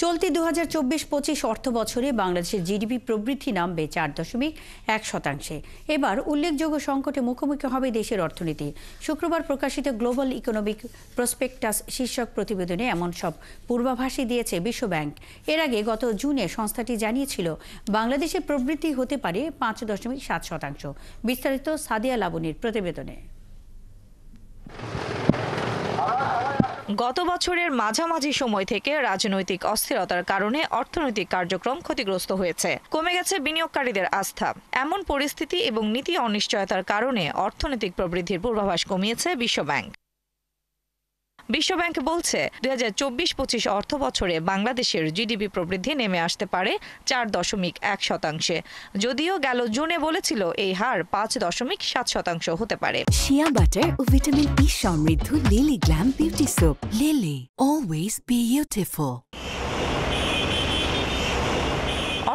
চলতি ২০২৪-২৫ অর্থ বছরে বাংলাদেশের জিডিপি প্রবৃদ্ধি নামবে ৪.১%। এবার উল্লেখযোগ্য সংকটে মুখোমুখি হবে দেশের অর্থনীতি। শুক্রবার প্রকাশিত গ্লোবাল ইকোনমিক প্রসপেক্টাস শীর্ষক প্রতিবেদনে এমন সব পূর্বাভাসই দিয়েছে বিশ্বব্যাংক। এর আগে গত জুনে সংস্থাটি জানিয়েছিল বাংলাদেশের প্রবৃদ্ধি হতে পারে ৫.৭%। বিস্তারিত সাদিয়া লাবনীর প্রতিবেদনে। গত বছরের মাঝামাঝি সময় থেকে রাজনৈতিক অস্থিরতার কারণে অর্থনৈতিক কার্যক্রম ক্ষতিগ্রস্ত হয়েছে, কমে গেছে বিনিয়োগকারীদের আস্থা। এমন পরিস্থিতি এবং নীতি অনিশ্চয়তার কারণে অর্থনৈতিক প্রবৃদ্ধির পূর্বাভাস কমিয়েছে বিশ্বব্যাংক। বিশ্বব্যাংক বলছে ২০২৪-২৫ অর্থ বছরে বাংলাদেশের জিডিপি প্রবৃদ্ধি নেমে আসতে পারে ৪.১%। যদিও গেল জুনে বলেছিল এই হার ৫.৭% হতে পারে। শিয়া বাটার ও ভিটামিন ই সমৃদ্ধ lily glam beauty soap. Lily, always beautiful.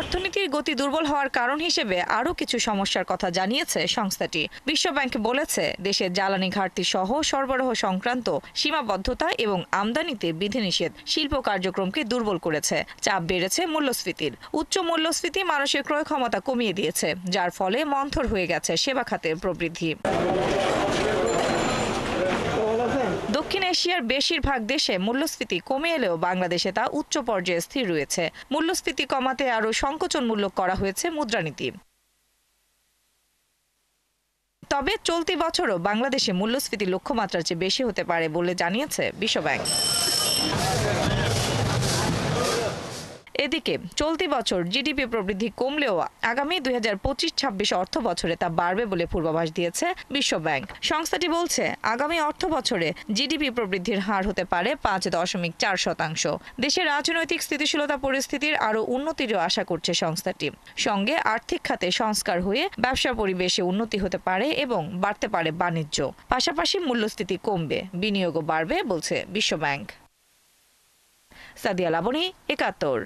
অর্থনীতির গতি দুর্বল হওয়ার কারণ হিসেবে আরও কিছু সমস্যার কথা জানিয়েছে সংস্থাটি। বিশ্বব্যাংক বলেছে দেশের জ্বালানি ঘাটতি সহ সরবরাহ সংক্রান্ত সীমাবদ্ধতা এবং আমদানিতে বিধিনিষেধ শিল্প কার্যক্রমকে দুর্বল করেছে। চাপ বেড়েছে মূল্যস্ফীতির। উচ্চ মূল্যস্ফীতি মানুষের ক্রয় ক্ষমতা কমিয়ে দিয়েছে, যার ফলে মন্থর হয়ে গেছে সেবা খাতের প্রবৃদ্ধি। দক্ষিণ এশিয়ার বেশিরভাগ দেশে মূল্যস্ফীতি কমে এলেও বাংলাদেশে তা উচ্চ পর্যায়ে স্থির রয়েছে। মূল্যস্ফীতি কমাতে আরও সংকোচনমূলক করা হয়েছে মুদ্রানীতি। তবে চলতি বছরও বাংলাদেশে মূল্যস্ফীতি লক্ষ্যমাত্রার চেয়ে বেশি হতে পারে বলে জানিয়েছে বিশ্বব্যাংক। এদিকে চলতি বছর জিডিপি প্রবৃদ্ধি কমলেও আগামী ২০২৫-২৬ অর্থ বছরে তা বাড়বে বলে পূর্বাভাস দিয়েছে বিশ্বব্যাংক। সংস্থাটি বলছে আগামী অর্থ বছরে জিডিপি প্রবৃদ্ধির হার হতে পারে ৫.৪%। দেশের রাজনৈতিক স্থিতিশীলতা পরিস্থিতির আরও উন্নতিরও আশা করছে সংস্থাটি। সঙ্গে আর্থিক খাতে সংস্কার হয়ে ব্যবসা পরিবেশে উন্নতি হতে পারে এবং বাড়তে পারে বাণিজ্য। পাশাপাশি মূল্যস্ফীতি কমবে, বিনিয়োগও বাড়বে বলছে বিশ্বব্যাংক। সাদিয়া লাবনী, ৭১।